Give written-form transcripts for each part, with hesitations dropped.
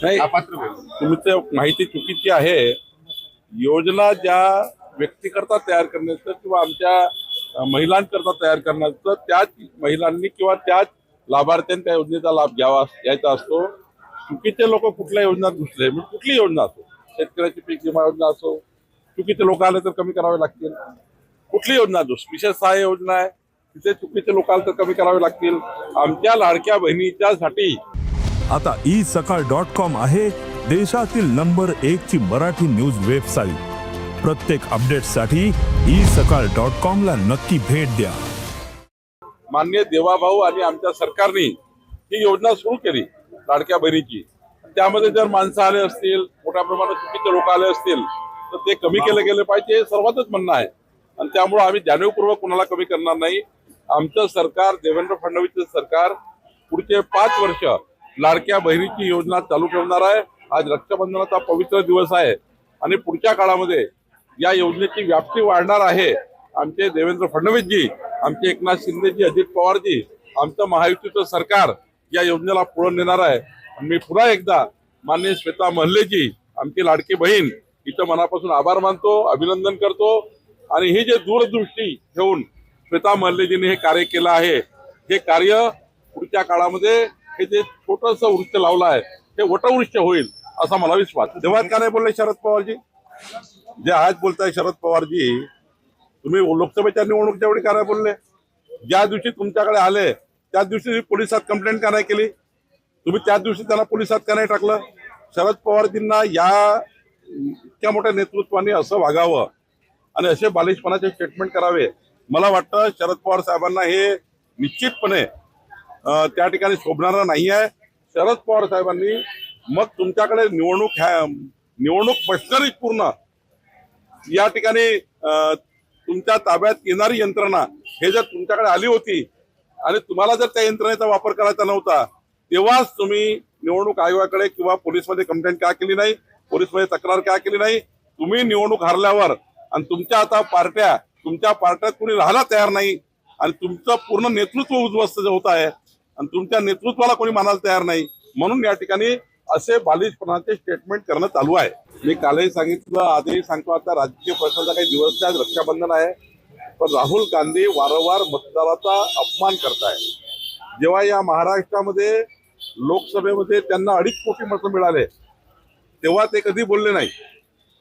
नाही, अपात्र होईल. तुमचं माहिती चुकीची आहे. योजना ज्या व्यक्तीकरता तयार करण्याचं किंवा आमच्या महिलांकरता तयार करण्याचं त्याच महिलांनी किंवा त्याच लाभार्थ्यांनी त्या योजनेचा लाभ घ्यायचा असतो. चुकीचे लोक कुठल्या योजनात घुसले, म्हणजे कुठली योजना असो, शेतकऱ्याची पीक विमा योजना असो, चुकीचे लोक आले तर कमी करावे लागतील. कुठली योजना असो, विशेष सहाय्य योजना आहे, तिथे चुकीचे लोक आले तर कमी करावे लागतील. आमच्या लाडक्या बहिणीच्यासाठी आता isakal.com आहे देशातील नंबर 1 ची मराठी न्यूज वेबसाईट. प्रत्येक अपडेटसाठी isakal.com ला नक्की भेट द्या. माननीय देवाभाऊ आणि आमच्या सरकारने ही योजना सुरू केली लाडक्या बहिणीची. त्यामध्ये जर माणसं आले असतील, मोठ्या प्रमाणात चुकीचे लोक आले असतील तर ते कमी केले गेले पाहिजे, हे सर्वांचंच म्हणणं आहे. आणि त्यामुळे आम्ही जाणीवपूर्वक कुणाला कमी करणार नाही. आमचं सरकार, देवेंद्र फडणवीसचं सरकार पुढचे 5 वर्ष लाडक्या बहिणीची योजना चालू ठेवणार आहे. आज रक्षाबंधनाचा पवित्र दिवस आहे आणि पुढच्या काळामध्ये या योजनेची व्याप्ती वाढणार आहे. आमचे देवेंद्र फडणवीसजी, आमचे एकनाथ शिंदेजी, अजित पवारजी, आमचं महायुतीचं सरकार या योजनेला पुढे नेणार आहे. मी पुन्हा एकदा माननीय श्वेता महल्लेजी, आमची लाडकी बहीण, इथं मनापासून आभार मानतो, अभिनंदन करतो. आणि ही जे दूरदृष्टी ठेवून श्वेता महल्लेजीने हे कार्य केलं आहे, हे कार्य पुढच्या काळामध्ये हे जे छोटस वृक्ष लावलं आहे हे वटवृक्ष होईल असा मला विश्वास. तेव्हा का नाही बोलले शरद पवारजी? जे आज बोलताय शरद पवारजी, तुम्ही लोकसभेच्या निवडणुकीच्या वेळी का नाही बोलले? ज्या दिवशी तुमच्याकडे आले त्याच दिवशी पोलिसात कंप्लेंट का नाही केली? तुम्ही त्याच दिवशी त्यांना पोलिसात का नाही टाकलं? शरद पवारजींना या इतक्या मोठ्या नेतृत्वाने असं वागावं आणि असे बालिशपणाचे स्टेटमेंट करावे, मला वाटतं शरद पवार साहेबांना हे निश्चितपणे त्या ठिकाणी शोभणारं नाही आहे. शरद पवार साहेबांनी मग तुमच्याकडे निवडणूक मशिनरी पूर्ण या ठिकाणी तुमच्या ताब्यात येणारी यंत्रणा हे जर तुमच्याकडे आली होती आणि तुम्हाला जर त्या यंत्रणेचा वापर करायचा नव्हता, तेव्हाच तुम्ही निवडणूक आयोगाकडे किंवा पोलीसमध्ये कंप्लेंट का केली नाही, पोलीसमध्ये तक्रार का केली नाही? तुम्ही निवडणूक हारल्यावर आणि तुमच्या आता तुमच्या पार्ट्यात कोणी राहायला तयार नाही आणि तुमचं पूर्ण नेतृत्व उद्ध्वस्त होत आहे आणि तुमच्या नेतृत्वाला कोणी मानायला तयार नाही, म्हणून या ठिकाणी असे बालिशपणाचे स्टेटमेंट करणं चालू आहे. मी कालही सांगितलं, आजही सांगतो, आता राजकीय प्रश्नाचा काही दिवस नाही, रक्षाबंधन आहे, पण राहुल गांधी वारंवार मतदाराचा अपमान करताय. जेव्हा या महाराष्ट्रामध्ये लोकसभेमध्ये त्यांना 2.5 कोटी मतं मिळाले तेव्हा ते कधी बोलले नाही.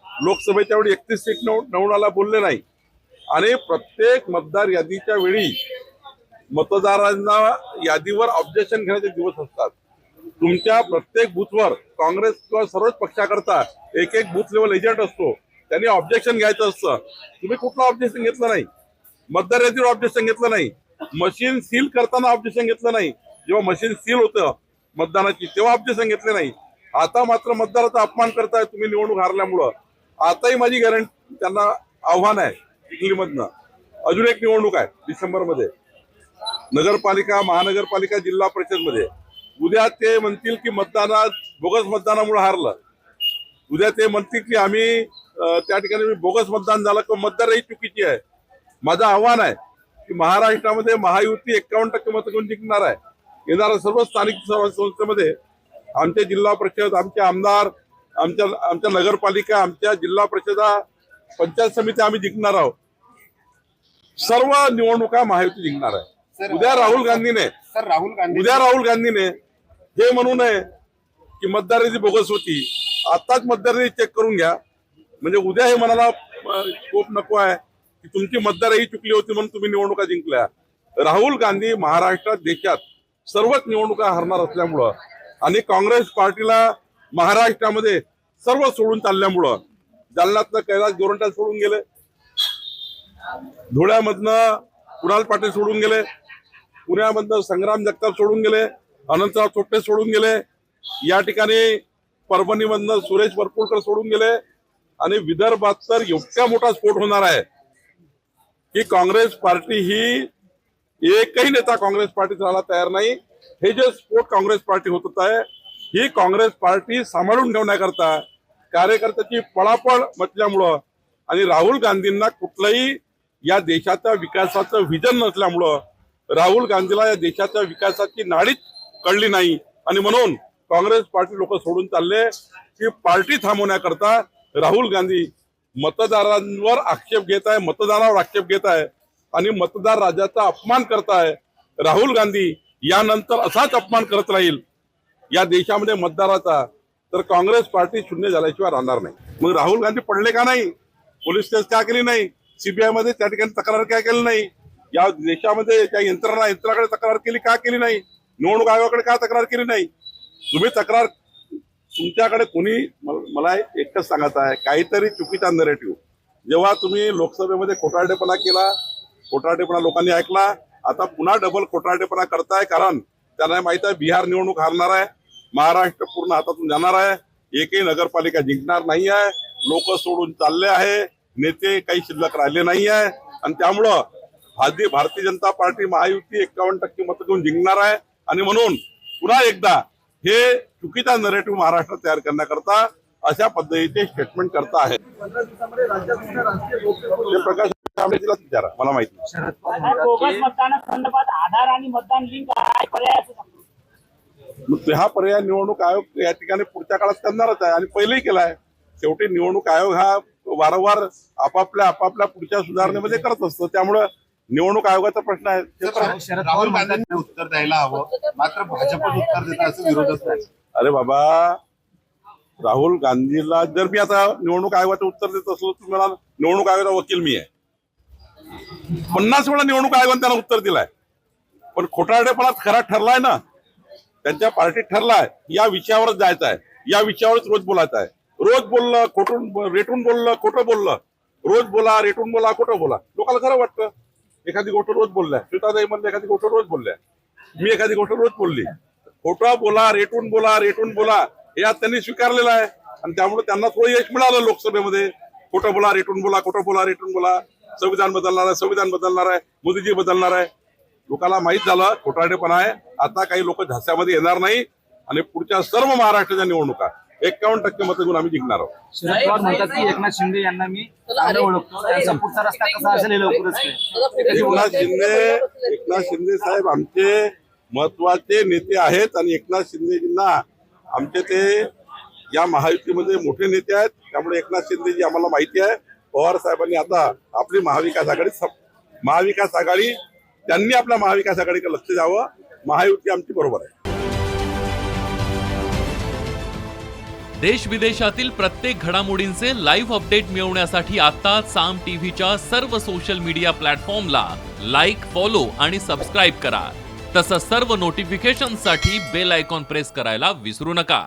लोकसभेच्या वेळी 31 सीट निवडून बोलले नाही. आणि प्रत्येक मतदार यादीच्या वेळी मतदारांना यादीवर ऑब्जेक्शन घेण्याचे दिवस असतात. तुमच्या प्रत्येक बूथवर काँग्रेस किंवा सर्वच पक्षाकरता एक बूथ लेवल एजंट असतो, त्यांनी ऑब्जेक्शन घ्यायचं असतं. तुम्ही कुठलं ऑब्जेक्शन घेतलं नाही. मतदार यादीवर ऑब्जेक्शन घेतलं नाही. मशीन सील करताना ऑब्जेक्शन घेतलं नाही. जेव्हा मशीन सील होतं मतदानाची तेव्हा ऑब्जेक्शन घेतले नाही. आता मात्र मतदाराचा अपमान करताय तुम्ही निवडणूक हारल्यामुळं. आताही माझी गॅरंटी त्यांना आव्हान आहे, चिखलीमधनं अजून एक निवडणूक आहे डिसेंबरमध्ये, नगरपालिका, महानगरपालिका, जिल्हा परिषद मध्ये. उद्या ते म्हणतील की बोगस मतदानामुळे हारलं. उद्या ते म्हणतील की आम्ही त्या ठिकाणी बोगस मतदान झालं किंवा मतदारही चुकीची आहे. माझं आव्हान आहे की महाराष्ट्रामध्ये महायुती 51% मतं घेऊन जिंकणार आहे. येणाऱ्या सर्व स्थानिक संस्थेमध्ये आमचे जिल्हा परिषद, आमचे आमदार, आमच्या नगरपालिका, आमच्या जिल्हा परिषदा, पंचायत समिती आम्ही जिंकणार आहोत. सर्व निवडणुका महायुती जिंकणार आहे. उद्या राहुल गांधीने हे म्हणू नये की मतदाराची बोगस होती. आताच मतदारांनी चेक करून घ्या, म्हणजे उद्या हे मनाला स्कोप नको आहे की तुमची मतदारही चुकली होती म्हणून तुम्ही निवडणुका जिंकल्या. राहुल गांधी महाराष्ट्रात, देशात सर्वच निवडणुका हरणार असल्यामुळं आणि काँग्रेस पार्टीला महाराष्ट्रामध्ये सर्व सोडून चालल्यामुळं, जालन्यातलं कैलास गोरंट्याल सोडून गेले, धुळ्यामधनं कुणाल पाटील सोडून गेले, पुण्यामधनं संग्राम जगताप सोडून गेले, अनंतराव चोट्टे सोडून गेले, या ठिकाणी परभणीमधनं सुरेश वरपुडकर सोडून गेले. आणि विदर्भात तर इतका मोठा स्फोट होणार आहे की काँग्रेस पार्टी ही, एकही नेता काँग्रेस पार्टीत राहायला तयार नाही. हे जे स्फोट काँग्रेस पार्टी होत आहे, ही काँग्रेस पार्टी सांभाळून ठेवण्याकरता कार्यकर्त्याची पळापळ मचल्यामुळं आणि राहुल गांधींना कुठलंही या देशाच्या विकासाचं व्हिजन नसल्यामुळं राहुल गांधीला या देशाच्या विकासाची नाडीच कळली नाही आणि म्हणून काँग्रेस पार्टी लोक सोडून चालले की पार्टी थांबवण्याकरता राहुल गांधी मतदारांवर आक्षेप घेत आहे, मतदारावर आक्षेप घेत आहे आणि मतदार राजाचा अपमान करताय. राहुल गांधी यानंतर असाच अपमान करत राहील या देशामध्ये मतदाराचा, तर काँग्रेस पार्टी शून्य झाल्याशिवाय राहणार नाही. मग राहुल गांधी पडले का नाही? पोलीस केस का केली नाही? सीबीआय मध्ये त्या ठिकाणी तक्रार काय केली नाही? या देशामध्ये त्या यंत्रणाकडे तक्रार केली का केली नाही? निवडणूक आयोगाकडे का तक्रार केली नाही? तुम्ही तक्रार तुमच्याकडे कोणी, मला एकच सांगायचं आहे, काहीतरी चुकीचा नरेटिव्ह. जेव्हा तुम्ही लोकसभेमध्ये खोटारडेपणा केला, खोटारडेपणा लोकांनी ऐकला, आता पुन्हा डबल खोटारडेपणा करताय. कारण त्यांना माहित आहे बिहार निवडणूक हारणार आहे, महाराष्ट्र पूर्ण हातातून जाणार आहे, एकही नगरपालिका जिंकणार नाही आहे, लोक सोडून चालले आहे, नेते काही शिल्लक राहिले नाही आहे आणि त्यामुळं भारतीय जनता पार्टी महायुती 51% मतं घेऊन जिंकणार आहे. आणि म्हणून पुन्हा एकदा हे चुकीचा नरेटिव्ह महाराष्ट्रात तयार करण्याकरता अशा पद्धतीचे स्टेटमेंट करता आहे. ते प्रकाश आंबेडकरलाच विचारा, मला माहिती नाही. बोगस मतदानासंदर्भात आधार आणि मतदान लिंक आहे पर्याय असू शकतो. मग हा पर्याय निवडणूक आयोग या ठिकाणी पुढच्या काळात करणारच आहे आणि पहिलेही केलाय. शेवटी निवडणूक आयोग हा वारंवार आपापल्या पुढच्या सुधारणेमध्ये करत असतो. त्यामुळं निवडणूक आयोगाचा प्रश्न आहे. राहुल गांधींनी उत्तर द्यायला हवं, मात्र भाजपच उत्तर देतं असं विरोधच नाही. अरे बाबा, राहुल गांधीला जर मी आता निवडणूक आयोगाचं उत्तर देत असलो तर मला निवडणूक आयोगाचा वकील मी आहे. 50 वेळा निवडणूक आयोगाने त्यांना उत्तर दिलाय, पण खोटारडेपणा खरा ठरलाय ना, त्यांच्या पार्टीत ठरलाय या विषयावरच जायचं आहे, या विषयावरच रोज बोलायचं आहे. रोज बोललं खोटून रेटून बोललं खोटं बोललं, रोज बोला रेटून बोला खोटं बोला, लोकांना खरं वाटतं. एखादी गोष्ट रोज बोलल्या, श्वेताताई म्हणलं एखादी गोष्ट रोज बोलल्या, मी एखादी गोष्ट रोज बोलली. खोटं बोला रेटून बोला हे आज त्यांनी स्वीकारलेलं आहे आणि त्यामुळे त्यांना थोडं यश मिळालं लोकसभेमध्ये. खोटं बोला रेटून बोला, संविधान बदलणार आहे, मोदीजी बदलणार आहे. लोकांना माहित झालं खोटारडेपणा आहे. आता काही लोक झास्यामध्ये येणार नाही आणि पुढच्या सर्व महाराष्ट्राच्या निवडणुका 51% मतं घेऊन आम्ही जिंकणार आहोत. शरद पवार म्हणतात की एकनाथ शिंदे यांना मी चांगलं ओळखतो, त्यांचा पुढचा रस्ता कसा असेल हे लवकरच कळेल. एकनाथ शिंदे साहेब आमचे महत्वाचे नेते आहेत आणि एकनाथ शिंदेजींना आमचे ते या महायुतीमध्ये मोठे नेते आहेत. त्यामुळे एकनाथ शिंदेजी आम्हाला माहिती आहे. पवार साहेबांनी आता आपली महाविकास आघाडी त्यांनी आपल्या महाविकास आघाडीकडे लक्ष द्यावं. महायुती आमची बरोबर आहे. देश विदेशातील प्रत्येक घडामोडींचे लाईव्ह अपडेट मिळवण्यासाठी आता साम टीव्हीच्या सर्व सोशल मीडिया प्लॅटफॉर्मला लाईक, फॉलो आणि सबस्क्राईब करा. तसंच सर्व नोटिफिकेशनसाठी बेल आयकॉन प्रेस करायला विसरू नका.